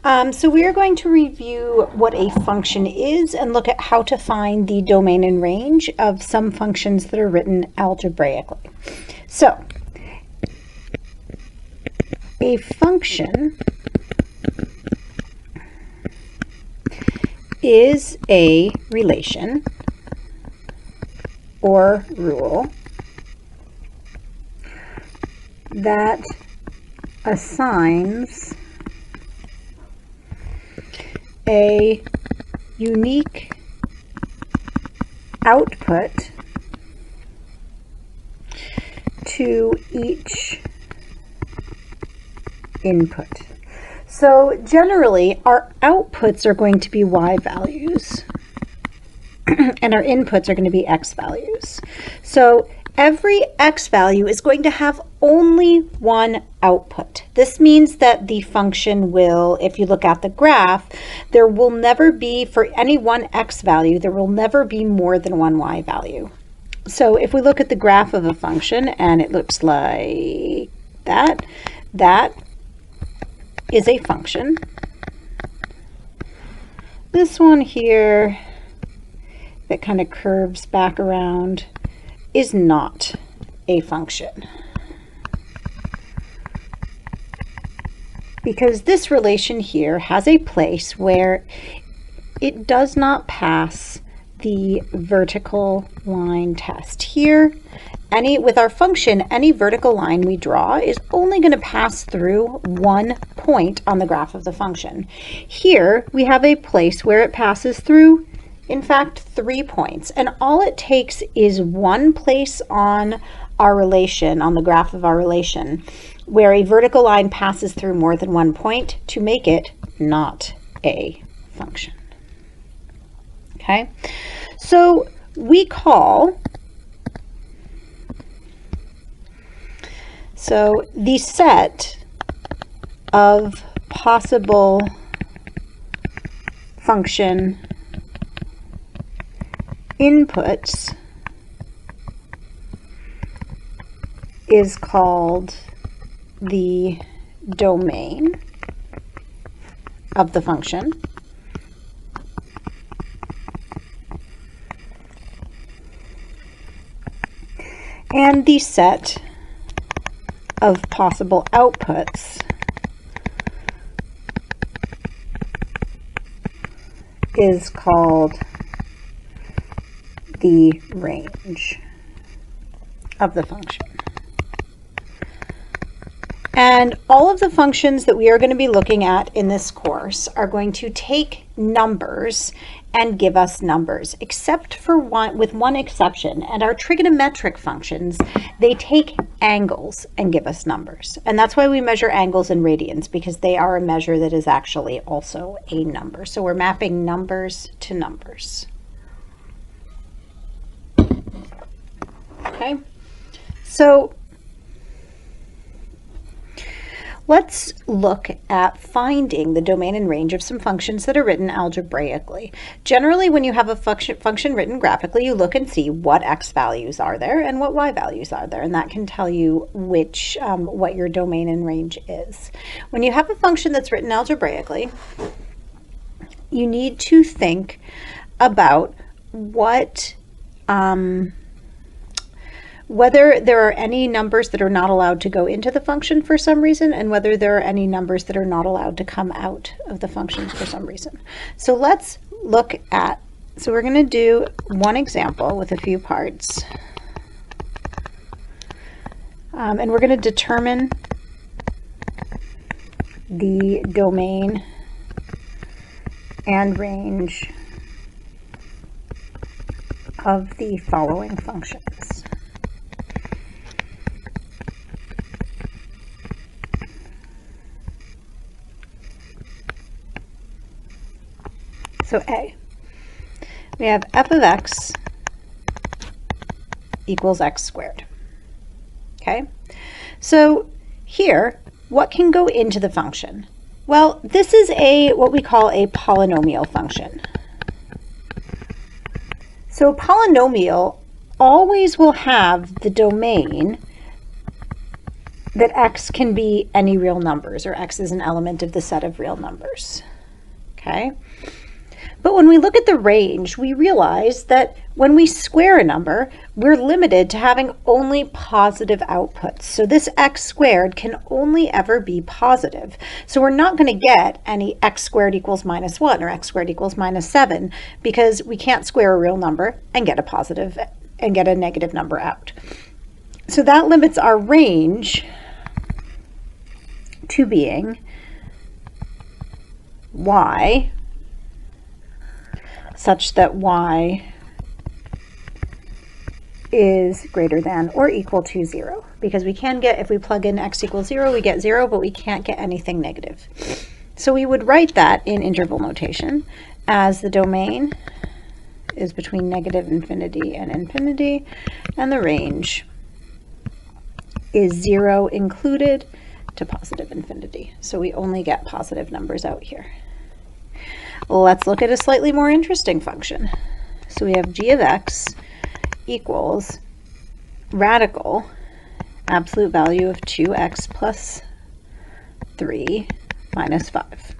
So we are going to review what a function is and look at how to find the domain and range of some functions that are written algebraically. So a function is a relation or rule that assigns a unique output to each input. So generally, our outputs are going to be y values, and our inputs are going to be x values. So every x value is going to have only one output. This means that the function will, if you look at the graph, there will never be, for any one x value, there will never be more than one y value. So if we look at the graph of a function and it looks like that, that is a function. This one here that kind of curves back around is not a function, because this relation here has a place where it does not pass the vertical line test. Here, with our function, any vertical line we draw is only going to pass through one point on the graph of the function. Here, we have a place where it passes through, in fact, 3 points. And all it takes is one place on our relation, on the graph of our relation, where a vertical line passes through more than 1 point to make it not a function. Okay, so we call the set of possible function inputs is called the domain of the function. And the set of possible outputs is called the range of the function. And all of the functions that we are going to be looking at in this course are going to take numbers and give us numbers, except for with one exception. And our trigonometric functions, they take angles and give us numbers. And that's why we measure angles in radians, because they are a measure that is actually also a number. So we're mapping numbers to numbers. Okay, so let's look at finding the domain and range of some functions that are written algebraically. Generally, when you have a function written graphically, you look and see what x values are there and what y values are there, and that can tell you what your domain and range is. When you have a function that's written algebraically, you need to think about whether there are any numbers that are not allowed to go into the function for some reason, and whether there are any numbers that are not allowed to come out of the function for some reason. So let's look at, so we're going to do one example with a few parts. And we're going to determine the domain and range of the following functions. So A, we have f of x equals x squared. Okay, so here, what can go into the function? Well, this is what we call a polynomial function. So a polynomial always will have the domain that x can be any real numbers, or x is an element of the set of real numbers. Okay? But when we look at the range, we realize that when we square a number, we're limited to having only positive outputs. So this x squared can only ever be positive. So we're not going to get any x squared equals minus 1 or x squared equals minus 7, because we can't square a real number and get a positive and get a negative number out. So that limits our range to being y such that y is greater than or equal to 0, because we can get, if we plug in x equals 0, we get 0, but we can't get anything negative. So we would write that in interval notation as the domain is between negative infinity and infinity, and the range is 0 included to positive infinity. So we only get positive numbers out here. Let's look at a slightly more interesting function. So we have g of x equals radical absolute value of 2x plus 3 minus 5.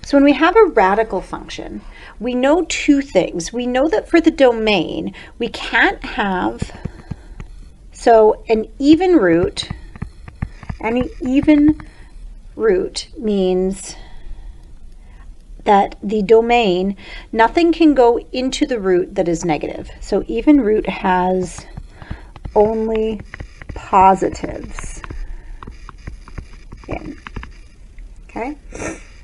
So when we have a radical function, we know two things. We know that for the domain, we can't have, so an even root, any even root means that the domain, nothing can go into the root that is negative. So even root has only positives in. Okay?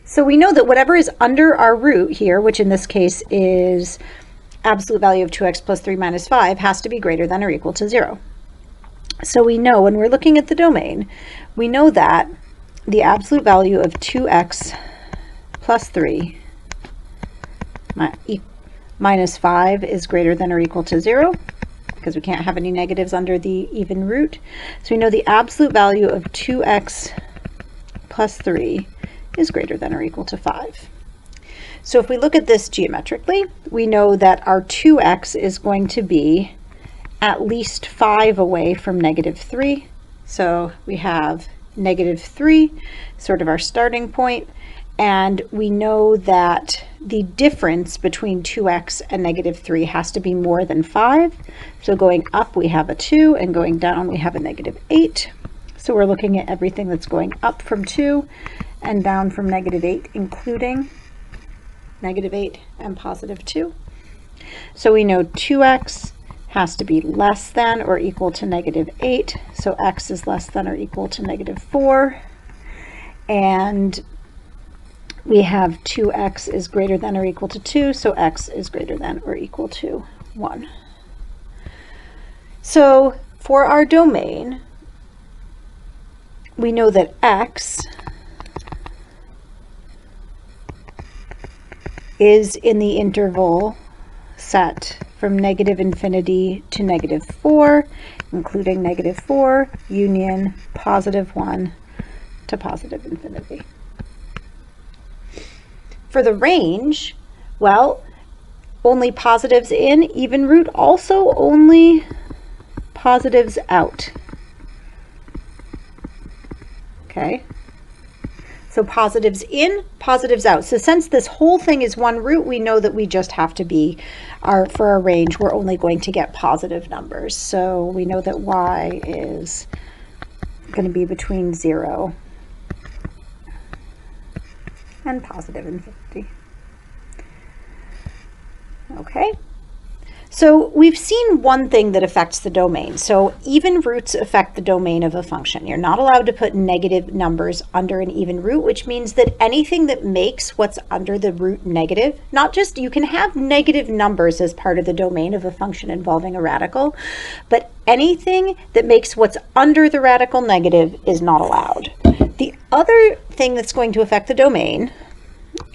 So we know that whatever is under our root here, which in this case is absolute value of 2x plus 3 minus 5, has to be greater than or equal to 0. So we know when we're looking at the domain, we know that the absolute value of 2x plus 3 minus 5 is greater than or equal to 0, because we can't have any negatives under the even root. So we know the absolute value of 2x plus 3 is greater than or equal to 5. So if we look at this geometrically, we know that our 2x is going to be at least 5 away from negative 3. So we have negative 3, sort of our starting point, and we know that the difference between 2x and negative 3 has to be more than 5. So going up we have a 2, and going down we have a negative 8. So we're looking at everything that's going up from 2 and down from negative 8, including negative 8 and positive 2. So we know 2x has to be less than or equal to negative 8, so x is less than or equal to negative 4, and we have 2x is greater than or equal to 2, so x is greater than or equal to 1. So for our domain, we know that x is in the interval set from negative infinity to negative 4, including negative 4, union positive 1 to positive infinity. For the range, well, only positives in, even root also only positives out. Okay? So positives in, positives out. So since this whole thing is one root, we know that we just have to be, for our range, we're only going to get positive numbers. So we know that y is going to be between 0 and positive infinity. Okay. So we've seen one thing that affects the domain. So even roots affect the domain of a function. You're not allowed to put negative numbers under an even root, which means that anything that makes what's under the root negative, not just, you can have negative numbers as part of the domain of a function involving a radical, but anything that makes what's under the radical negative is not allowed. The other thing that's going to affect the domain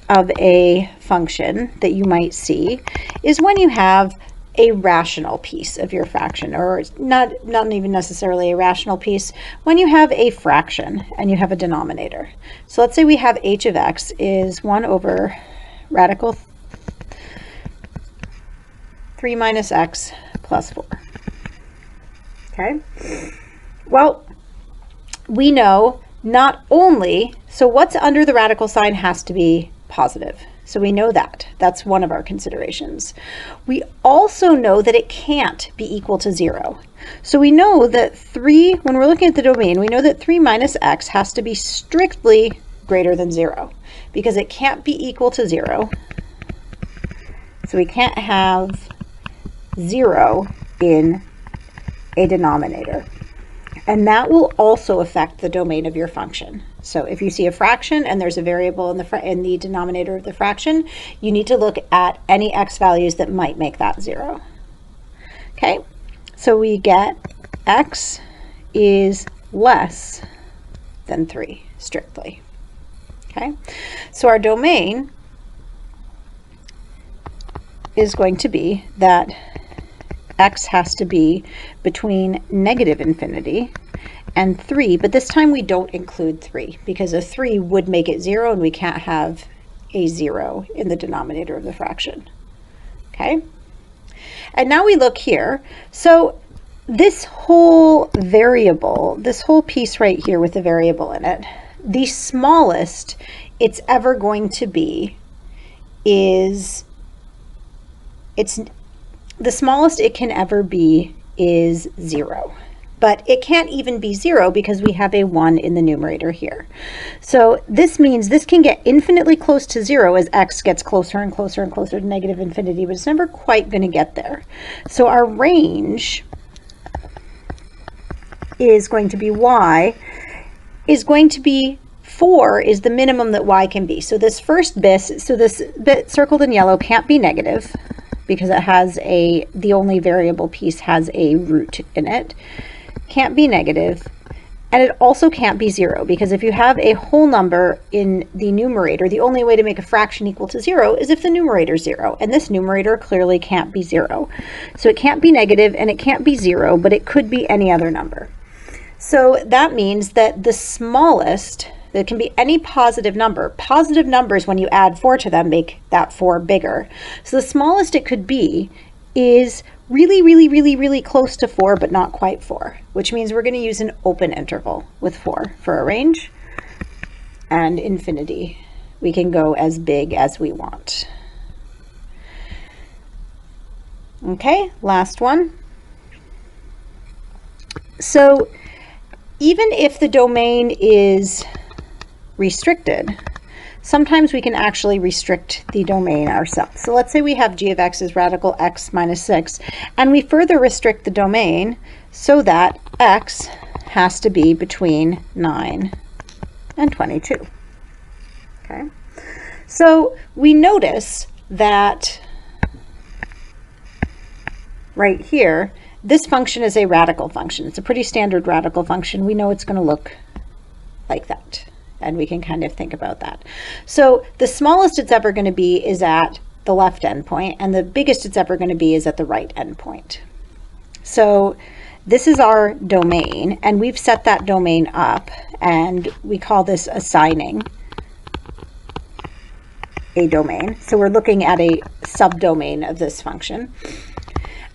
of a function that you might see is when you have a rational piece of your fraction, or not even necessarily a rational piece, when you have a fraction and you have a denominator. So let's say we have h of x is 1 over radical 3 minus x plus 4. Okay? Well, we know not only, so what's under the radical sign has to be positive. So we know that. That's one of our considerations. We also know that it can't be equal to 0. So we know that 3, when we're looking at the domain, we know that 3 minus x has to be strictly greater than 0 because it can't be equal to 0. So we can't have 0 in a denominator. And that will also affect the domain of your function. So if you see a fraction and there's a variable in the denominator of the fraction, you need to look at any x values that might make that 0. Okay, so we get x is less than 3 strictly. Okay, so our domain is going to be that x has to be between negative infinity and 3, but this time we don't include 3 because a 3 would make it 0 and we can't have a 0 in the denominator of the fraction. Okay, and now we look here. So this whole variable, this whole piece right here with the variable in it, the smallest it's ever going to be is, the smallest it can ever be is 0. But it can't even be 0 because we have a 1 in the numerator here. So this means this can get infinitely close to 0 as x gets closer and closer and closer to negative infinity, but it's never quite going to get there. So our range is going to be y is going to be 4 is the minimum that y can be. So this first bit, so this bit circled in yellow can't be negative because it has the only variable piece has a root in it. Can't be negative, and it also can't be 0 because if you have a whole number in the numerator, the only way to make a fraction equal to 0 is if the numerator is 0, and this numerator clearly can't be 0. So it can't be negative and it can't be 0, but it could be any other number. So that means that the smallest, that can be any positive number. Positive numbers, when you add 4 to them, make that 4 bigger. So the smallest it could be is really, really, really, really close to 4, but not quite 4, which means we're going to use an open interval with 4 for a range, and infinity. We can go as big as we want. Okay, last one. So even if the domain is restricted, sometimes we can actually restrict the domain ourselves. So let's say we have g of x is radical x minus 6, and we further restrict the domain so that x has to be between 9 and 22. Okay, so we notice that right here, this function is a radical function. It's a pretty standard radical function. We know it's going to look like that, and we can kind of think about that. So the smallest it's ever going to be is at the left endpoint, and the biggest it's ever going to be is at the right endpoint. So this is our domain, and we've set that domain up, and we call this assigning a domain. So we're looking at a subdomain of this function.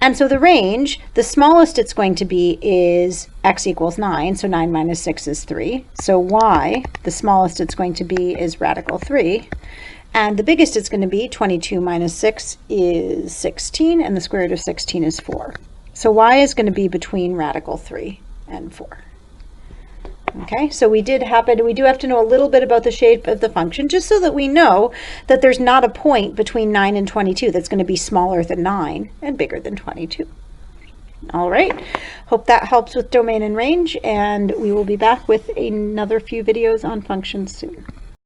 And so the range, the smallest it's going to be is x equals 9, so 9 minus 6 is 3. So y, the smallest it's going to be is radical 3. And the biggest it's going to be, 22 minus 6 is 16, and the square root of 16 is 4. So y is going to be between radical 3 and 4. Okay, so we do have to know a little bit about the shape of the function, just so that we know that there's not a point between 9 and 22 that's going to be smaller than 9 and bigger than 22. All right, hope that helps with domain and range, and we will be back with another few videos on functions soon.